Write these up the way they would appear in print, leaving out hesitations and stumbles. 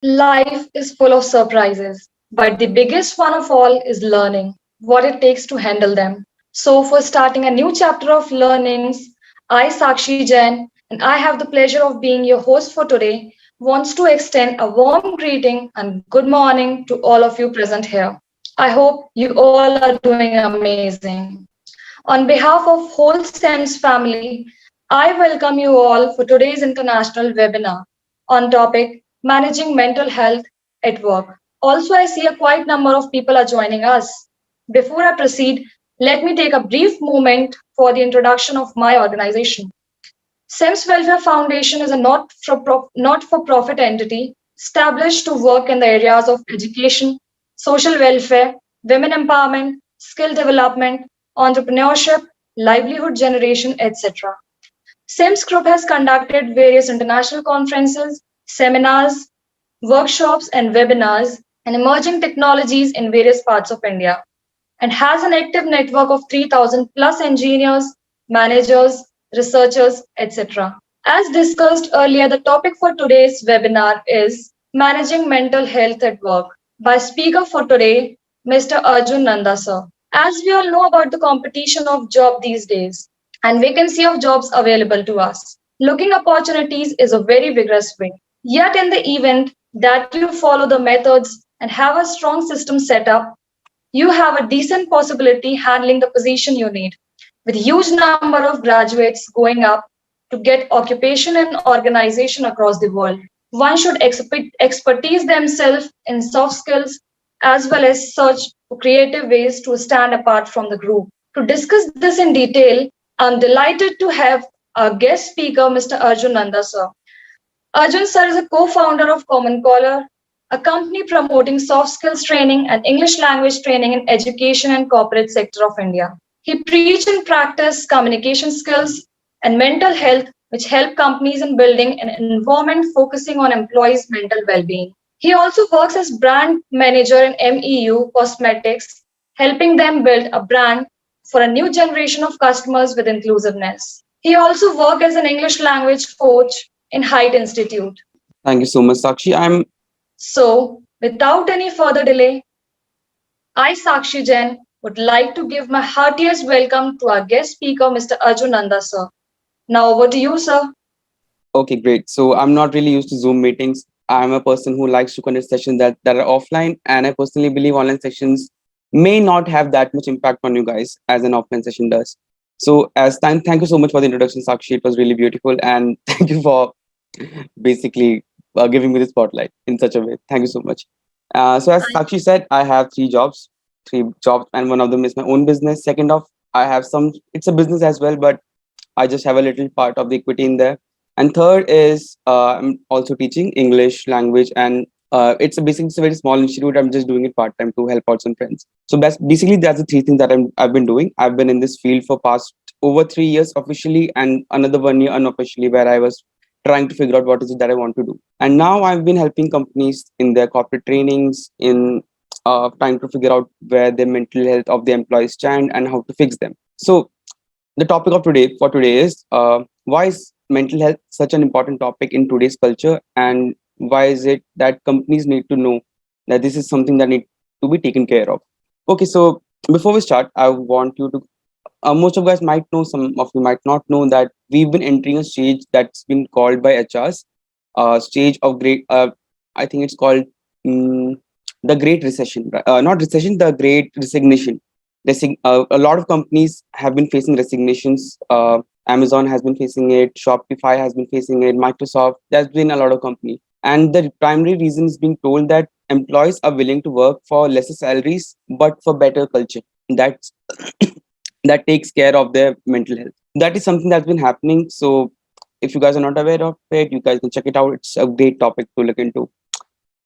Life is full of surprises, but the biggest one of all is learning what it takes to handle them. So, for starting a new chapter of learnings, I, Sakshi Jain, and I have the pleasure of being your host for today, wants to extend a warm greeting and good morning to all of you present here. I hope you all are doing amazing. On behalf of whole SEMS family, I welcome you all for today's international webinar on topic managing mental health at work. Also, I see a quite number of people are joining us. Before I proceed, let me take a brief moment for the introduction of my organization. SEMS Welfare Foundation is a not-for-profit entity established to work in the areas of education, social welfare, women empowerment, skill development, entrepreneurship, livelihood generation, etc. SEMS Group has conducted various international conferences, seminars, workshops, and webinars on emerging technologies in various parts of India and has an active network of 3,000 plus engineers, managers, researchers, etc. As discussed earlier, the topic for today's webinar is Managing Mental Health at Work by speaker for today, Mr. Arjun Nanda sir. As we all know about the competition of job these days and vacancy of jobs available to us, looking opportunities is a very vigorous way. Yet in the event that you follow the methods and have a strong system set up, you have a decent possibility handling the position you need. With huge number of graduates going up to get occupation and organization across the world, one should expertise themselves in soft skills as well as search for creative ways to stand apart from the group. To discuss this in detail, I'm delighted to have our guest speaker, Mr. Arjun Nanda sir. Arjun sir is a co-founder of Common Caller, a company promoting soft skills training and English language training in education and corporate sector of India. He preach and practice communication skills and mental health, which help companies in building an environment focusing on employees' mental well-being. He also works as brand manager in MEU Cosmetics, helping them build a brand for a new generation of customers with inclusiveness. He also works as an English language coach in Height Institute. Thank you so much, Sakshi. So, without any further delay, I, Sakshi Jain, would like to give my heartiest welcome to our guest speaker, Mr. Arjun Nanda, sir. Now, over to you, sir. Okay, great. So I'm not really used to Zoom meetings. I'm a person who likes to conduct sessions that are offline, and I personally believe online sessions may not have that much impact on you guys as an offline session does. So thank you so much for the introduction, Sakshi. It was really beautiful, and thank you for basically giving me the spotlight in such a way. Thank you so much. So as Sakshi said, I have three jobs, and one of them is my own business. Second off, I have some. It's a business as well, but I just have a little part of the equity in there. And third is I'm also teaching English language, and it's a very small institute. I'm just doing it part time to help out some friends. So basically that's the three things that I've been doing. I've been in this field for past over 3 years officially, and another 1 year unofficially, where I was trying to figure out what is it that I want to do. And now I've been helping companies in their corporate trainings, in trying to figure out where the mental health of the employees stand and how to fix them. So the topic of today for today is why is mental health such an important topic in today's culture, and why is it that companies need to know that this is something that need to be taken care of. Okay, so before we start, I want you to most of you guys might know, some of you might not know, that we've been entering a stage that's been called by HRs stage of great I think it's called mm, the great recession, not recession, the great resignation. A lot of companies have been facing resignations. Amazon has been facing it, Shopify has been facing it, Microsoft, there's been a lot of companies, and the primary reason is being told that employees are willing to work for lesser salaries but for better culture that's that takes care of their mental health. That is something that's been happening. So if you guys are not aware of it, you guys can check it out. It's a great topic to look into.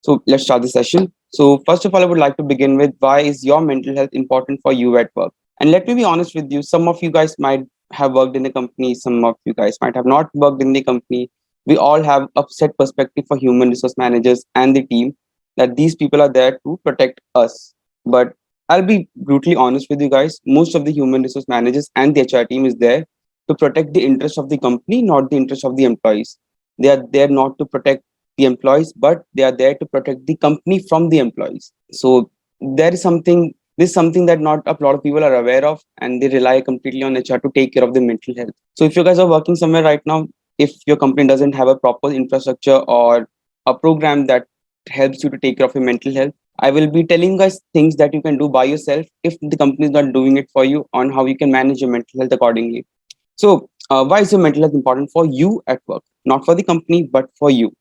So let's start the session. So first of all, I would like to begin with, why is your mental health important for you at work? And let me be honest with you, some of you guys might have worked in a company, some of you guys might have not worked in the company. We all have a set perspective for human resource managers and the team, that these people are there to protect us. But I'll be brutally honest with you guys, most of the human resource managers and the HR team is there to protect the interest of the company, not the interest of the employees. They are there not to protect the employees, but they are there to protect the company from the employees. So there is something this is something that not a lot of people are aware of, and they rely completely on HR to take care of their mental health. So if you guys are working somewhere right now, if your company doesn't have a proper infrastructure or a program that helps you to take care of your mental health, I will be telling you guys things that you can do by yourself if the company is not doing it for you, on how you can manage your mental health accordingly. So, why is your mental health important for you at work? Not for the company, but for you.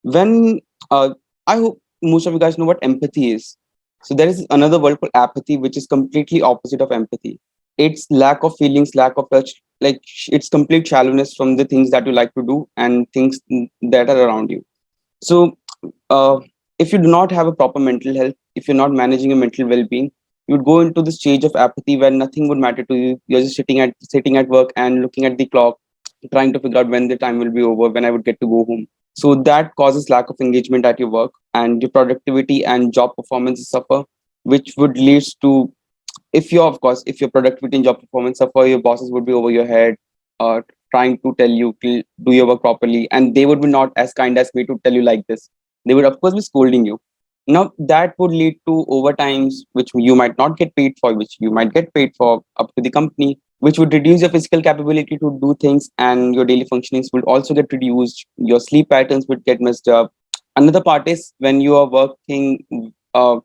When I hope most of you guys know what empathy is. So there is another word called apathy, which is completely opposite of empathy. It's lack of feelings, lack of touch, like it's complete shallowness from the things that you like to do and things that are around you. So, uh, if you do not have a proper mental health, if you're not managing your mental well-being, you would go into the stage of apathy where nothing would matter to you. You're just sitting at work and looking at the clock, trying to figure out when the time will be over, when I would get to go home. So that causes lack of engagement at your work, and your productivity and job performance suffer, which would lead to, if your productivity and job performance suffer, your bosses would be over your head, uh, trying to tell you to do your work properly, and they would be not as kind as me to tell you like this. They would of course be scolding you. Now that would lead to overtimes, which you might not get paid for, which you might get paid for up to the company, which would reduce your physical capability to do things, and your daily functionings would also get reduced. Your sleep patterns would get messed up. Another part is when you are working, uh,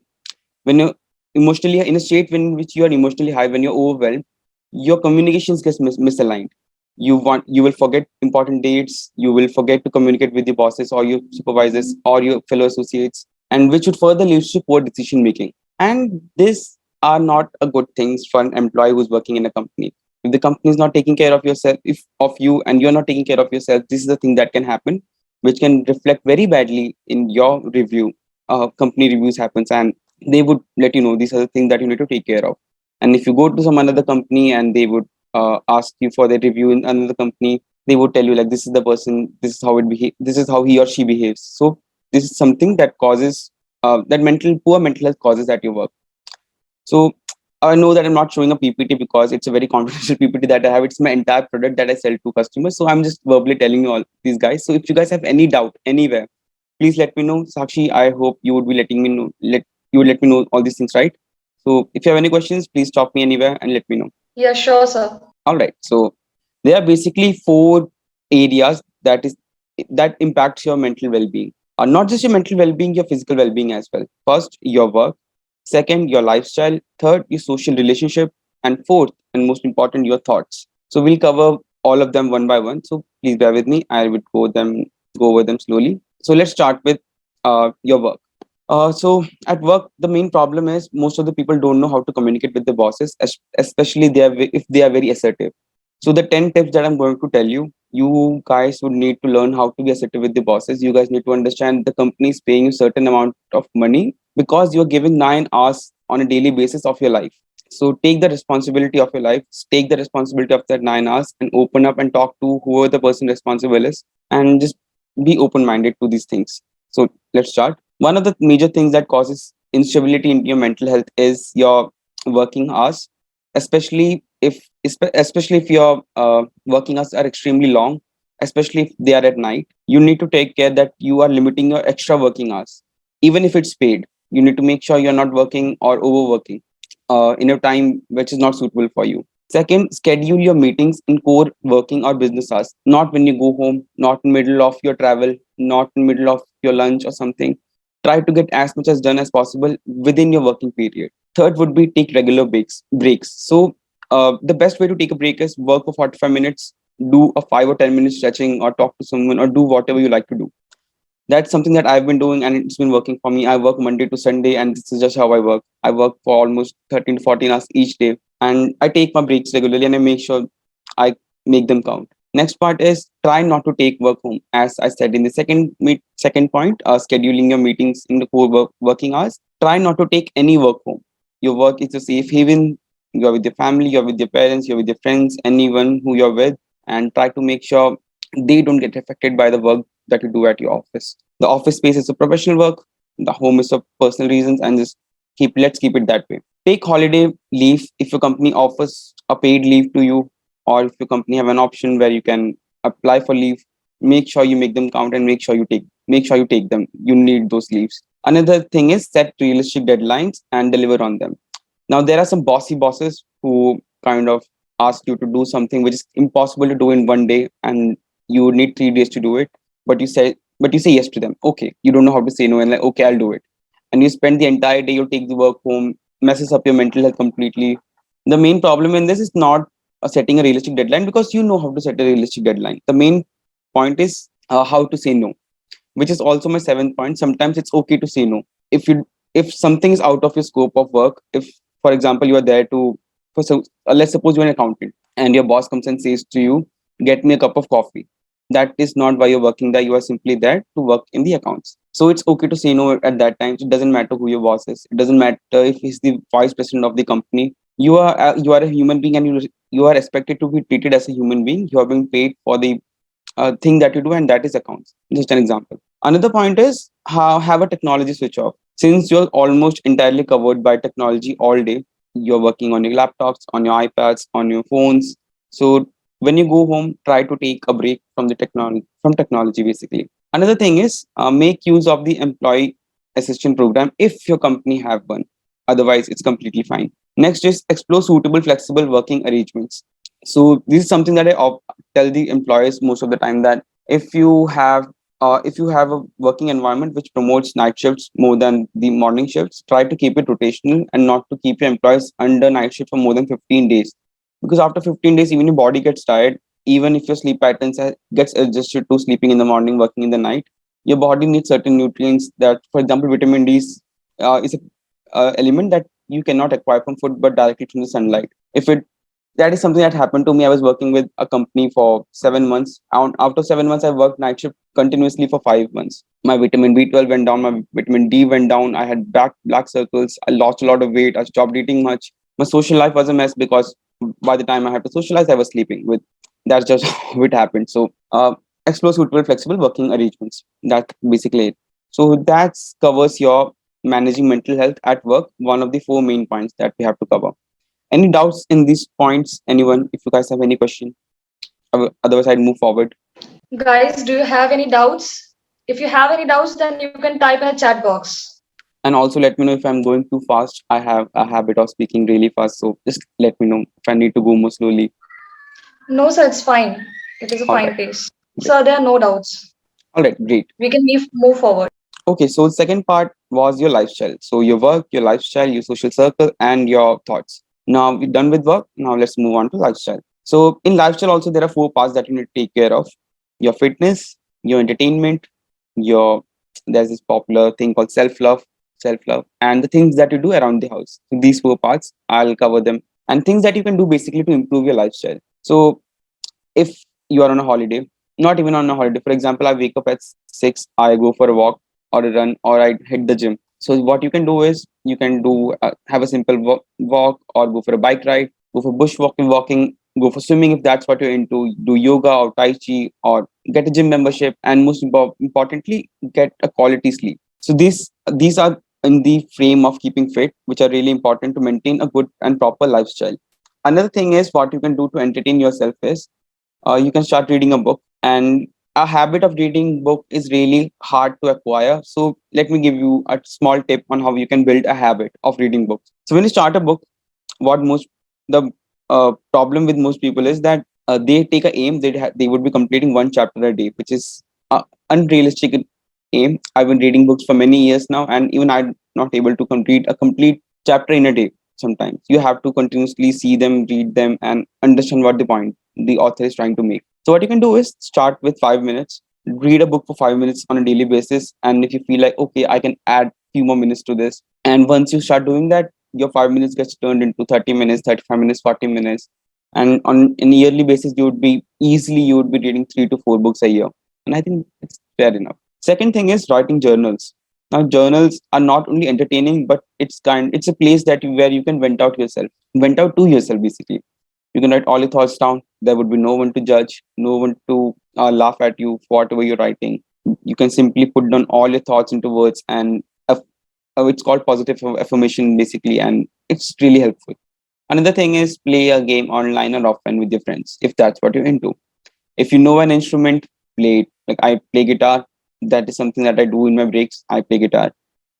when you're emotionally in a state in which you are emotionally high, when you're overwhelmed, your communications gets misaligned. You will forget important dates, you will forget to communicate with your bosses or your supervisors or your fellow associates, and which would further lead to poor decision making. And this are not a good things for an employee who's working in a company. If the company is not taking care of yourself, if of you, and you're not taking care of yourself, this is the thing that can happen, which can reflect very badly in your review. Company reviews happens, and they would let you know these are the things that you need to take care of. And if you go to some another company and they would ask you for their review in another company, they would tell you like, this is the person, this is how it behave, this is how he or she behaves. So this is something that causes that poor mental health causes at your work. So I know that I'm not showing a PPT because it's a very confidential PPT that I have. It's my entire product that I sell to customers. So I'm just verbally telling you all these guys. So if you guys have any doubt anywhere, please let me know. Sakshi, I hope you would be letting me know. You would let me know all these things, right? So if you have any questions, please stop me anywhere and let me know. Yeah, sure, sir. All right. So there are basically four areas that impacts your mental well-being. Not just your mental well-being, your physical well-being as well. First, your work. Second, your lifestyle. Third, your social relationship. And fourth, and most important, your thoughts. So we'll cover all of them one by one. So please bear with me. I would go over them slowly. So let's start with your work. So at work, the main problem is most of the people don't know how to communicate with the bosses, especially if they are very assertive. So the 10 tips that I'm going to tell you, you guys would need to learn how to be assertive with the bosses. You guys need to understand the company is paying you certain amount of money because you're giving 9 hours on a daily basis of your life. So take the responsibility of your life, take the responsibility of that 9 hours and open up and talk to whoever the person responsible is, and just be open minded to these things. So let's start. One of the major things that causes instability in your mental health is your working hours, especially if your working hours are extremely long, especially if they are at night. You need to take care that you are limiting your extra working hours, even if it's paid. You need to make sure you're not working or overworking in a time which is not suitable for you. Second, schedule your meetings in core working or business hours, not when you go home, not in middle of your travel, not in middle of your lunch or something. Try to get as much as done as possible within your working period. Third would be take regular breaks. So the best way to take a break is work for 45 minutes, do a 5 or 10 minutes stretching or talk to someone or do whatever you like to do. That's something that I've been doing and it's been working for me. I work Monday to Sunday and this is just how I work. I work for almost 13 to 14 hours each day, and I take my breaks regularly and I make sure I make them count. Next part is try not to take work home. As I said in the second point, scheduling your meetings in the core working hours. Try not to take any work home. Your work is a safe haven. You're with your family, you're with your parents, you're with your friends, anyone who you're with, and try to make sure they don't get affected by the work that you do at your office. The office space is a professional work, the home is for personal reasons, and just let's keep it that way. Take holiday leave if your company offers a paid leave to you, or if your company have an option where you can apply for leave. Make sure you make them count and make sure you take make sure you take them. You need those leaves. Another thing is set realistic deadlines and deliver on them. Now, there are some bossy bosses who kind of ask you to do something which is impossible to do in one day, and you need 3 days to do it. But you say yes to them. Okay, you don't know how to say no, and like, okay, I'll do it. And you spend the entire day. You take the work home, messes up your mental health completely. The main problem in this is not setting a realistic deadline, because you know how to set a realistic deadline. The main point is how to say no, which is also my seventh point. Sometimes it's okay to say no. If something is out of your scope of work, if for example you are there to let's suppose you're an accountant and your boss comes and says to you, get me a cup of coffee. That is not why you're working there. You are simply there to work in the accounts. So it's okay to say no at that time. It doesn't matter who your boss is. It doesn't matter if he's the vice president of the company. You are a human being, and you are expected to be treated as a human being. You are being paid for the thing that you do, and that is accounts. Just an example. Another point is how have a technology switch off. Since you're almost entirely covered by technology all day, you're working on your laptops, on your iPads, on your phones. So when you go home, try to take a break from the technology basically. Another thing is make use of the employee assistant program if your company have one. Otherwise, it's completely fine. Next is explore suitable flexible working arrangements. So this is something that tell the employers most of the time, that if you have a working environment which promotes night shifts more than the morning shifts, try to keep it rotational and not to keep your employees under night shift for more than 15 days. Because after 15 days, even your body gets tired. Even if your sleep patterns gets adjusted to sleeping in the morning, working in the night, your body needs certain nutrients that, for example, vitamin D is a element that you cannot acquire from food but directly from the sunlight. If it That is something that happened to me. I was working with a company for 7 months. After 7 months, I worked night shift continuously for 5 months. My vitamin B12 went down. My vitamin D went down. I had black circles. I lost a lot of weight. I stopped eating much. My social life was a mess because by the time I had to socialize, I was sleeping. That's just how it happened. So, explore suitable, flexible working arrangements. That's basically it. So that covers your managing mental health at work. One of the four main points that we have to cover. Any doubts in these points? Anyone? If you guys have any question, otherwise I'd move forward. Guys, do you have any doubts? If you have any doubts, then you can type in a chat box. And also let me know if I'm going too fast. I have a habit of speaking really fast, so just let me know if I need to go more slowly. No, sir, it's fine. It is a All right, fine pace. great. Sir, there are no doubts. All right, great. We can move forward. Okay, so the second part was your lifestyle. So your work, your lifestyle, your social circle, and your thoughts. Now we're done with work. Now let's move on to lifestyle. So in lifestyle also there are four parts that you need to take care of: your fitness, your entertainment, your there's this popular thing called self love, and the things that you do around the house. So these four parts I'll cover them, and things that you can do basically to improve your lifestyle. So if you are on a holiday, not even on a holiday, for example, I wake up at 6, I go for a walk or a run, or I hit the gym. So what you can do is you can do have a simple walk, or go for a bike ride, go for walking, go for swimming if that's what you're into, do yoga or tai chi, or get a gym membership, and most importantly, get a quality sleep. So these are in the frame of keeping fit, which are really important to maintain a good and proper lifestyle. Another thing is what you can do to entertain yourself is you can start reading a book. And a habit of reading book is really hard to acquire, so let me give you a small tip on how you can build a habit of reading books. So when you start a book, what most the problem with most people is that they take a aim, they would be completing one chapter a day, which is unrealistic aim. I've been reading books for many years now, and even I'm not able to complete a complete chapter in a day. Sometimes you have to continuously see them, read them, and understand what the point the author is trying to make. So what you can do is start with 5 minutes, read a book for 5 minutes on a daily basis, and if you feel like, okay, I can add few more minutes to this, and once you start doing that, your 5 minutes gets turned into 30 minutes, 35 minutes, 40 minutes, and on an yearly basis, you would be reading 3 to 4 books a year, and I think it's fair enough. Second thing is writing journals. Now journals are not only entertaining, but it's a place where you can vent out to yourself basically. You can write all your thoughts down. There would be no one to judge, no one to laugh at you for whatever you're writing. You can simply put down all your thoughts into words, and it's called positive affirmation basically, and it's really helpful. Another thing is play a game online or offline with your friends if that's what you're into. If you know an instrument, play it. Like I play guitar. That is something that I do in my breaks. I play guitar.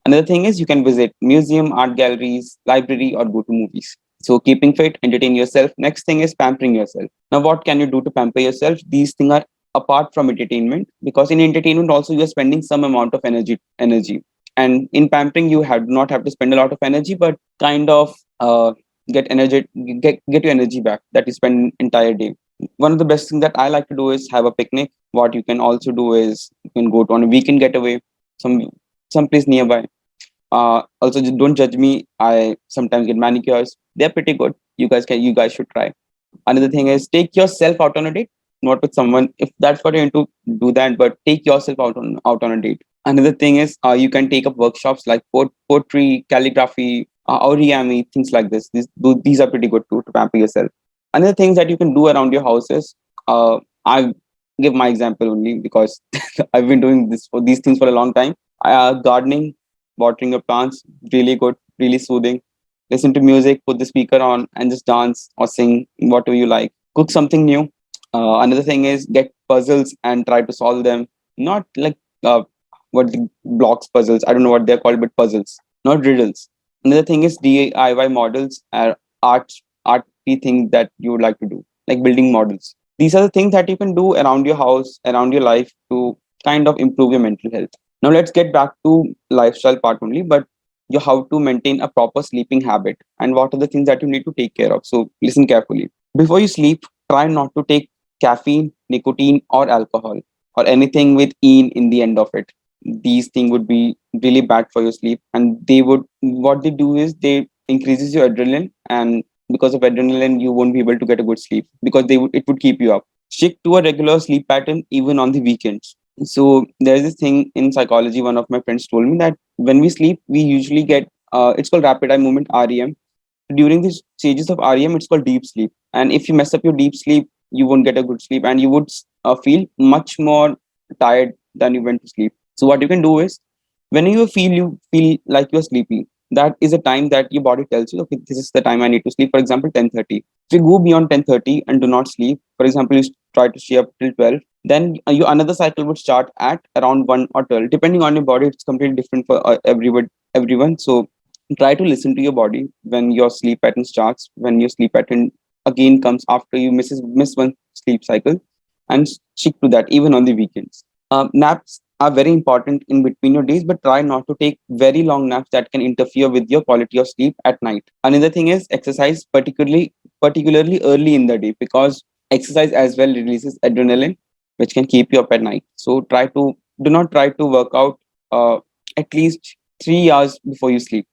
Another thing is you can visit museum, art galleries, library, or go to movies. So keeping fit, entertain yourself. Next thing is pampering yourself. Now, what can you do to pamper yourself? These things are apart from entertainment, because in entertainment also you are spending some amount of energy, and in pampering you have not have to spend a lot of energy, but kind of get energy, get your energy back that you spend entire day. One of the best things that I like to do is have a picnic. What you can also do is you can go to on a weekend getaway, some someplace nearby. Also, don't judge me. I sometimes get manicures. They're pretty good. You guys should try. Another thing is take yourself out on a date, not with someone. If that's what you're into, do that. But take yourself out on a date. Another thing is you can take up workshops like poetry, calligraphy, origami, things like this. These are pretty good too to pamper yourself. Another things that you can do around your house is I give my example only because I've been doing this for these things for a long time. Gardening, watering your plants, really good, really soothing. Listen to music, put the speaker on, and just dance or sing whatever you like. Cook something new. Another thing is get puzzles and try to solve them. Not like what the blocks puzzles. I don't know what they're called, but puzzles, not riddles. Another thing is DIY models are arty things that you would like to do, like building models. These are the things that you can do around your house, around your life to kind of improve your mental health. Now let's get back to lifestyle part only, but you how to maintain a proper sleeping habit and what are the things that you need to take care of. So listen carefully. Before you sleep, try not to take caffeine, nicotine, or alcohol or anything with "ene" in the end of it. These things would be really bad for your sleep, and they would what they do is they increases your adrenaline, and because of adrenaline, you won't be able to get a good sleep because it would keep you up. Stick to a regular sleep pattern even on the weekends. So there's this thing in psychology. One of my friends told me that when we sleep, we usually get it's called rapid eye movement (REM). During these stages of REM, it's called deep sleep. And if you mess up your deep sleep, you won't get a good sleep, and you would feel much more tired than you went to sleep. So what you can do is when you feel like you're sleepy, that is a time that your body tells you, okay, this is the time I need to sleep. For example, 10:30. If you go beyond 10:30 and do not sleep, for example, you try to stay up till 12, then another cycle would start at around 1 or 12. Depending on your body, it's completely different for everyone. So try to listen to your body when your sleep pattern starts, when your sleep pattern again comes after you miss one sleep cycle, and stick to that even on the weekends. Naps are very important in between your days, but try not to take very long naps that can interfere with your quality of sleep at night. Another thing is exercise, particularly early in the day, because exercise as well releases adrenaline, which can keep you up at night. So do not try to work out at least 3 hours before you sleep.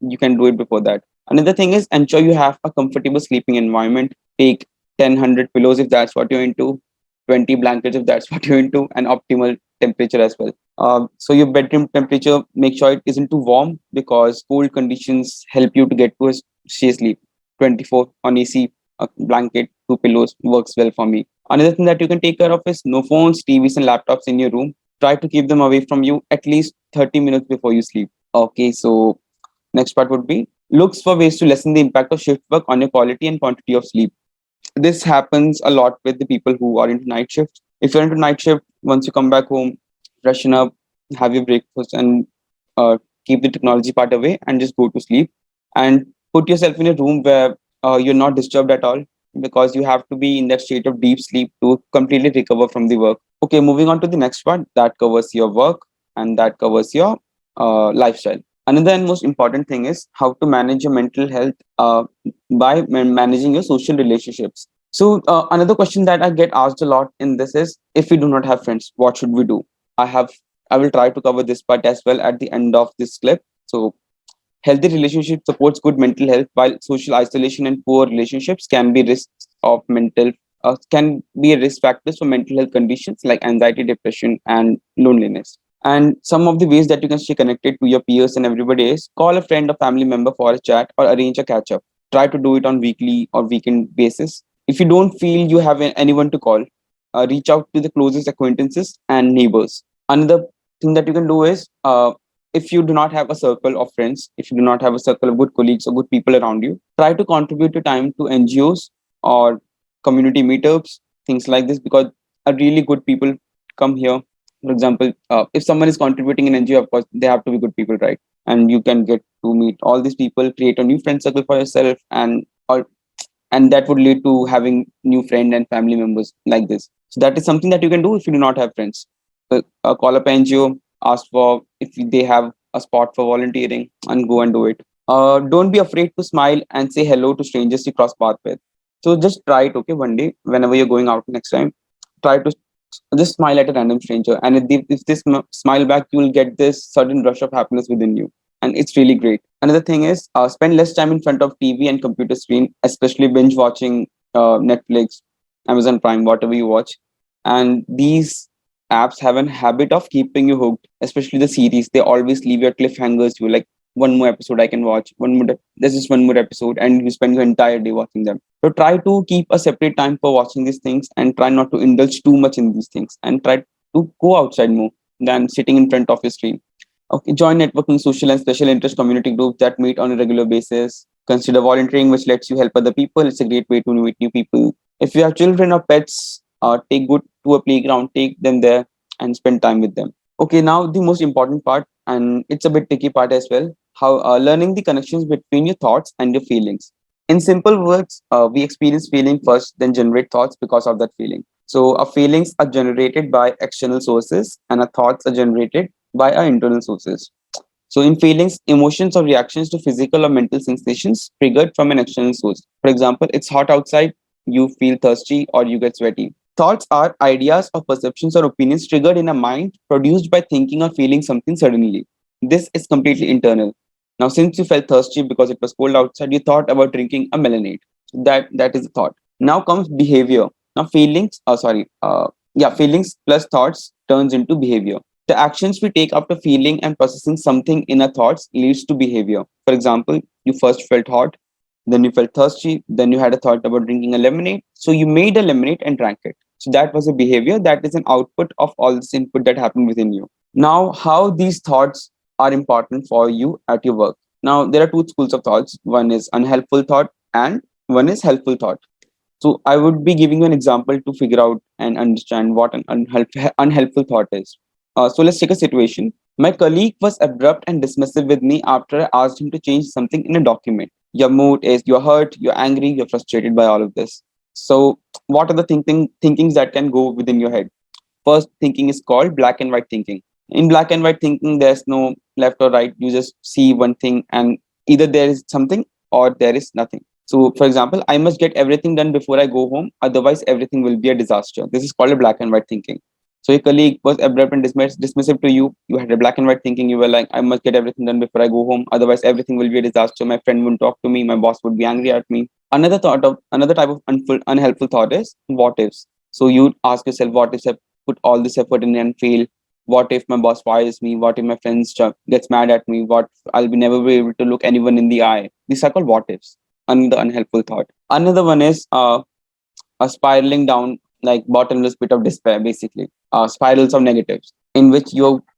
You can do it before that. Another thing is ensure you have a comfortable sleeping environment. Take 10 100 pillows if that's what you're into, 20 blankets if that's what you're into, and optimal temperature as well. So your bedroom temperature, make sure it isn't too warm because cold conditions help you to get to a stay sleep. 24 on AC, a blanket, two pillows works well for me. Another thing that you can take care of is no phones, TVs, and laptops in your room. Try to keep them away from you at least 30 minutes before you sleep. Okay, so next part would be looks for ways to lessen the impact of shift work on your quality and quantity of sleep. This happens a lot with the people who are into night shift. If you're into night shift, once you come back home, freshen up, have your breakfast, and keep the technology part away and just go to sleep. And put yourself in a room where you're not disturbed at all because you have to be in that state of deep sleep to completely recover from the work. Okay, moving on to the next part that covers your work and that covers your lifestyle. Another and most important thing is how to manage your mental health by managing your social relationships. So another question that I get asked a lot in this is, if we do not have friends, what should we do? I have I will try to cover this part as well at the end of this clip. So healthy relationship supports good mental health, while social isolation and poor relationships can be a risk factors for mental health conditions like anxiety, depression, and loneliness. And some of the ways that you can stay connected to your peers and everybody is call a friend or family member for a chat or arrange a catch up. Try to do it on weekly or weekend basis. If you don't feel you have anyone to call, reach out to the closest acquaintances and neighbors. Another thing that you can do is if you do not have a circle of friends, if you do not have a circle of good colleagues or good people around you, try to contribute your time to NGOs or community meetups, things like this, because a really good people come here. For example, if someone is contributing in NGO, of course, they have to be good people, right? And you can get to meet all these people, create a new friend circle for yourself, and that would lead to having new friend and family members like this. So that is something that you can do if you do not have friends. Call up NGO, ask for if they have a spot for volunteering, and go and do it. Don't be afraid to smile and say hello to strangers you cross path with. So just try it, okay? One day, whenever you're going out next time, try to just smile at a random stranger, and if this smile back, you will get this sudden rush of happiness within you, and it's really great. Another thing is spend less time in front of TV and computer screen, especially binge watching Netflix, Amazon Prime, whatever you watch. And these apps have a habit of keeping you hooked, especially the series. They always leave your cliffhangers. You like, one more episode I can watch. There's just one more episode, and you spend your entire day watching them. So try to keep a separate time for watching these things, and try not to indulge too much in these things, and try to go outside more than sitting in front of your screen. Okay, join networking, social and special interest community groups that meet on a regular basis. Consider volunteering, which lets you help other people. It's a great way to meet new people. If you have children or pets, take good to a playground, take them there and spend time with them. Okay, now the most important part, and it's a bit tricky part as well, how learning the connections between your thoughts and your feelings. In simple words, we experience feeling first, then generate thoughts because of that feeling. So our feelings are generated by external sources, and our thoughts are generated by our internal sources. So in feelings, emotions or reactions to physical or mental sensations triggered from an external source. For example, it's hot outside, you feel thirsty or you get sweaty. Thoughts are ideas or perceptions or opinions triggered in a mind, produced by thinking or feeling something suddenly. This is completely internal. Now, since you felt thirsty because it was cold outside, you thought about drinking a melonade. That is a thought. Now comes behavior. Now feelings plus thoughts turns into behavior. The actions we take after feeling and processing something in our thoughts leads to behavior. For example, you first felt hot, then you felt thirsty, then you had a thought about drinking a lemonade. So you made a lemonade and drank it. So that was a behavior. That is an output of all this input that happened within you. Now, how these thoughts are important for you at your work. Now, there are two schools of thoughts. One is unhelpful thought and one is helpful thought. So I would be giving you an example to figure out and understand what an unhelpful thought is. So let's take a situation. My colleague was abrupt and dismissive with me after I asked him to change something in a document. Your mood is you're hurt, you're angry, you're frustrated by all of this. So what are the thinkings that can go within your head? First thinking is called black and white thinking. In black and white thinking, there's no left or right. You just see one thing, and either there is something or there is nothing. So, for example, I must get everything done before I go home, otherwise, everything will be a disaster. This is called a black and white thinking. So, your colleague was abrupt and dismissive to you. You had a black and white thinking. You were like, I must get everything done before I go home, otherwise, everything will be a disaster. My friend wouldn't talk to me. My boss would be angry at me. Another type of unhelpful thought is what ifs. So, you ask yourself, what if I put all this effort in and fail? What if my boss fires me? What if my friends gets mad at me? What I'll be never be able to look anyone in the eye? These are called what ifs. Another unhelpful thought. Another one is a spiraling down, like bottomless pit of despair, basically. Spirals of negatives, in which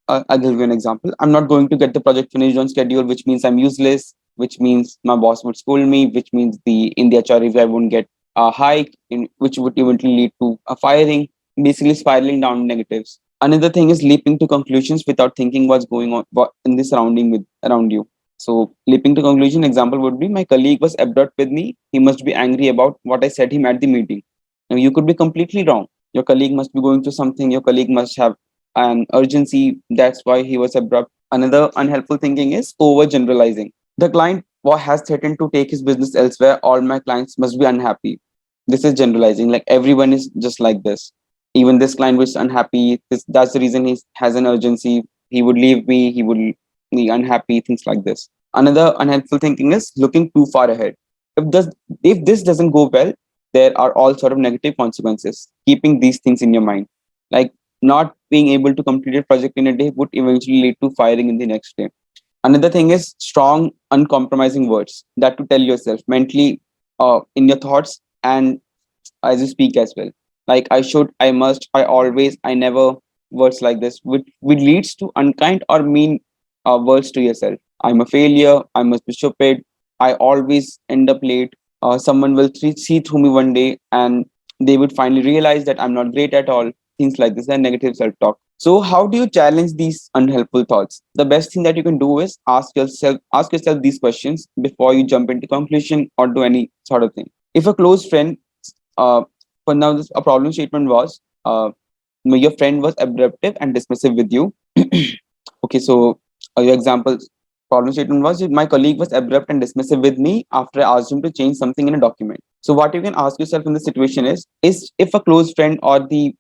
I'll give you an example. I'm not going to get the project finished on schedule, which means I'm useless, which means my boss would scold me, which means in the HR review I won't get a hike, which would eventually lead to a firing, basically spiraling down negatives. Another thing is leaping to conclusions without thinking what's going on in the surrounding with around you. So, leaping to conclusion example would be my colleague was abrupt with me. He must be angry about what I said him at the meeting. Now, you could be completely wrong. Your colleague must be going through something. Your colleague must have an urgency. That's why he was abrupt. Another unhelpful thinking is overgeneralizing. The client has threatened to take his business elsewhere. All my clients must be unhappy. This is generalizing. Like everyone is just like this. Even this client was unhappy. That's the reason he has an urgency. He would leave me. He would be unhappy. Things like this. Another unhelpful thinking is looking too far ahead. If this if this doesn't go well, there are all sort of negative consequences. Keeping these things in your mind, like not being able to complete a project in a day, would eventually lead to firing in the next day. Another thing is strong, uncompromising words that to tell yourself mentally, in your thoughts and as you speak as well. Like I should, I must, I always, I never, words like this, which leads to unkind or mean words to yourself. I'm a failure, I must be stupid, I always end up late. Someone will see through me one day and they would finally realize that I'm not great at all. Things like this, and negative self talk. So how do you challenge these unhelpful thoughts? The best thing that you can do is ask yourself these questions before you jump into conclusion or do any sort of thing. If a close friend, uh, for now, a problem statement was, your friend was abruptive and dismissive with you. Okay, so your example problem statement was, my colleague was abrupt and dismissive with me after I asked him to change something in a document. So what you can ask yourself in this situation is if a close friend or the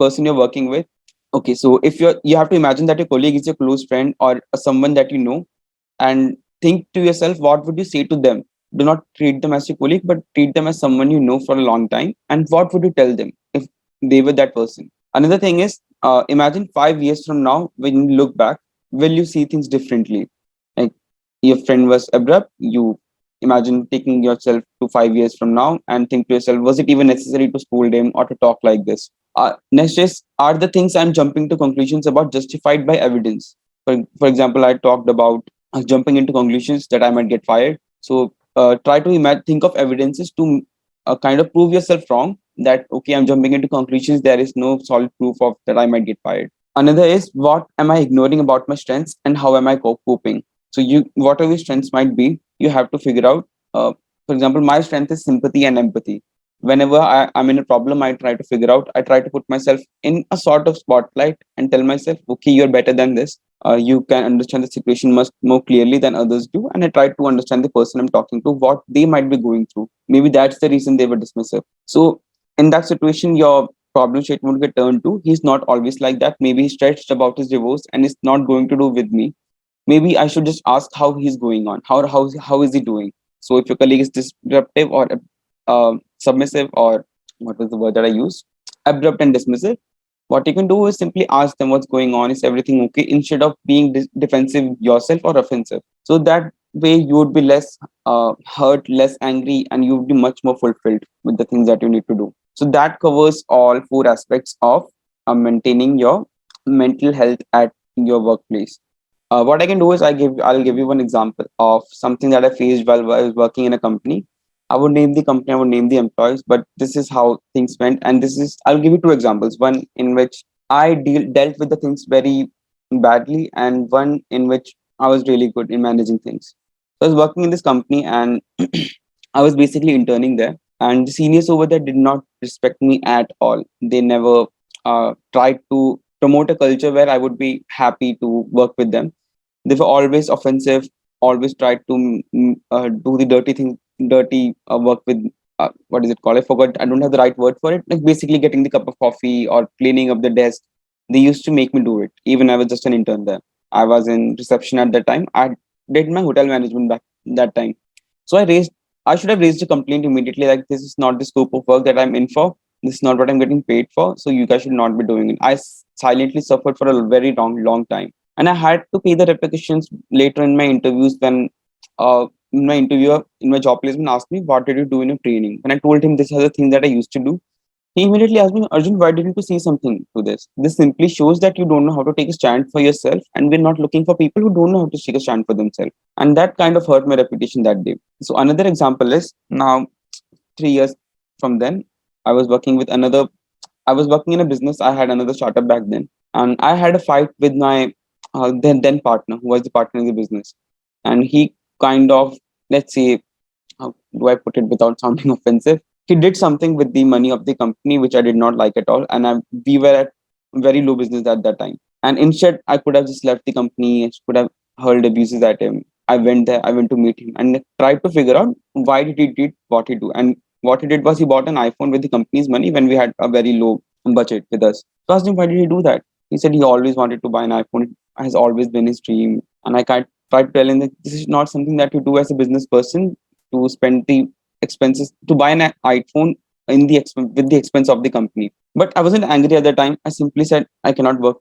person you're working with. Okay, so if you have to imagine that your colleague is your close friend or someone that you know, and think to yourself, what would you say to them? Do not treat them as your colleague, but treat them as someone you know for a long time. And what would you tell them if they were that person? Another thing is, imagine 5 years from now, when you look back, will you see things differently? Like, your friend was abrupt, you imagine taking yourself to 5 years from now and think to yourself, was it even necessary to scold him or to talk like this? Next is, are the things I'm jumping to conclusions about justified by evidence? For example, I talked about jumping into conclusions that I might get fired. So try to think of evidences to kind of prove yourself wrong. That okay, I'm jumping into conclusions. There is no solid proof of that I might get fired. Another is, what am I ignoring about my strengths and how am I coping? So whatever your strengths might be, you have to figure out. For example, my strength is sympathy and empathy. Whenever I'm in a problem, I try to figure out. I try to put myself in a sort of spotlight and tell myself, okay, you're better than this. You can understand the situation much more clearly than others do. And I try to understand the person I'm talking to, what they might be going through. Maybe that's the reason they were dismissive. So in that situation, your problem statement would get turned to, he's not always like that. Maybe he's stressed about his divorce and it's not going to do with me. Maybe I should just ask how he's going on. How is he doing? So if your colleague is disruptive or submissive, or what was the word that I used? Abrupt and dismissive, what you can do is simply ask them what's going on. Is everything okay? Instead of being defensive yourself or offensive. So that way you would be less hurt, less angry, and you would be much more fulfilled with the things that you need to do. So that covers all four aspects of maintaining your mental health at your workplace. What I can do is I'll give you one example of something that I faced while I was working in a company. I would name the company, I would name the employees, but this is how things went. And this is, I'll give you two examples. One in which I dealt with the things very badly, and one in which I was really good in managing things. So I was working in this company, and I was basically interning there. And the seniors over there did not respect me at all. They never tried to promote a culture where I would be happy to work with them. They were always offensive, always tried to do the dirty work with, what is it called? I forgot. I don't have the right word for it. Like basically getting the cup of coffee or cleaning up the desk. They used to make me do it. Even I was just an intern there. I was in reception at that time. I did my hotel management back that time. So I should have raised a complaint immediately. Like, this is not the scope of work that I'm in for. This is not what I'm getting paid for. So you guys should not be doing it. Silently suffered for a very long time, and I had to pay the repercussions later in my interviews when my interviewer in my job placement asked me, what did you do in your training? And I told him this is the thing that I used to do. He immediately asked me, Arjun, why didn't you say something to this? This simply shows that you don't know how to take a stand for yourself, and we're not looking for people who don't know how to take a stand for themselves. And that kind of hurt my reputation that day. So another example is, now 3 years from then, I was working with another I was working in a business. I had another startup back then, and I had a fight with my then partner, who was the partner in the business, and he kind of, let's say, how do I put it without sounding offensive? He did something with the money of the company which I did not like at all, and we were at very low business at that time. And instead, I could have just left the company and could have hurled abuses at him. I went there. I went to meet him and tried to figure out why did he did what he do. And what he did was, he bought an iPhone with the company's money when we had a very low budget with us. So I asked him, why did he do that? He said he always wanted to buy an iPhone. It has always been his dream. And I tried to tell him that this is not something that you do as a business person, to spend the expenses to buy an iPhone with the expense of the company. But I wasn't angry at the time. I simply said I cannot work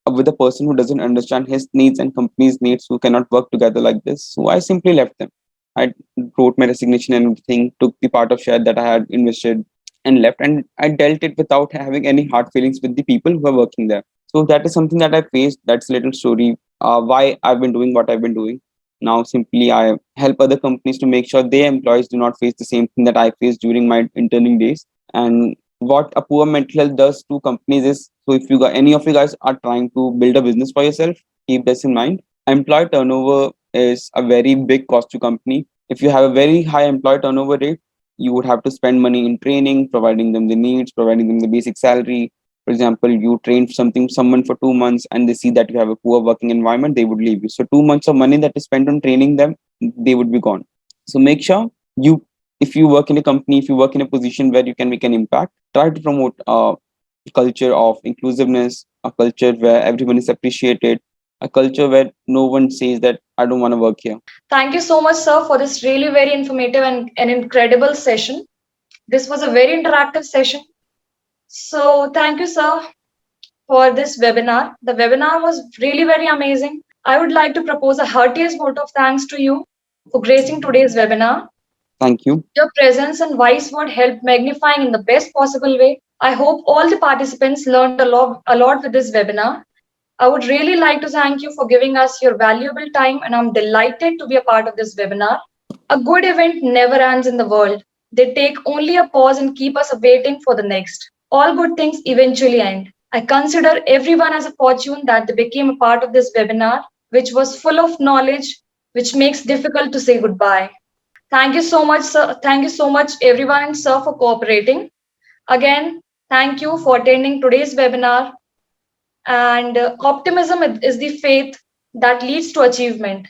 with a person who doesn't understand his needs and company's needs, who cannot work together like this. So I simply left them. I wrote my resignation and everything, took the part of share that I had invested and left. And I dealt it without having any hard feelings with the people who are working there. So that is something that I faced. That's a little story, why I've been doing what I've been doing. Now, simply, I help other companies to make sure their employees do not face the same thing that I faced during my interning days. And what a poor mental health does to companies is, so if you got any of you guys are trying to build a business for yourself, keep this in mind. Employee turnover is a very big cost to company. If you have a very high employee turnover rate, you would have to spend money in training, providing them the needs, providing them the basic salary. For example, you train someone for 2 months and they see that you have a poor working environment, they would leave you. So 2 months of money that is spent on training them, they would be gone. So make sure you, if you work in a company, if you work in a position where you can make an impact, try to promote a culture of inclusiveness, a culture where everyone is appreciated, a culture where no one says that I don't want to work here. Thank you so much, sir, for this really very informative and an incredible session. This was a very interactive session. So, thank you, sir, for this webinar. The webinar was really very amazing. I would like to propose a heartiest vote of thanks to you for gracing today's webinar. Thank you. Your presence and wise word helped magnifying in the best possible way. I hope all the participants learned a lot with this webinar. I would really like to thank you for giving us your valuable time, and I'm delighted to be a part of this webinar. A good event never ends in the world. They take only a pause and keep us waiting for the next. All good things eventually end. I consider everyone as a fortune that they became a part of this webinar, which was full of knowledge, which makes difficult to say goodbye. Thank you so much, sir. Thank you so much, everyone, and sir, for cooperating. Again, thank you for attending today's webinar. And optimism is the faith that leads to achievement.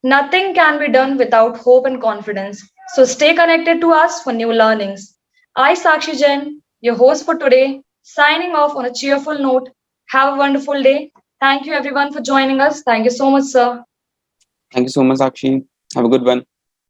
Nothing can be done without hope and confidence. So stay connected to us for new learnings. I, Sakshi Jain, your host for today, signing off on a cheerful note. Have a wonderful day. Thank you, everyone, for joining us. Thank you so much, sir. Thank you so much, Sakshi. Have a good one.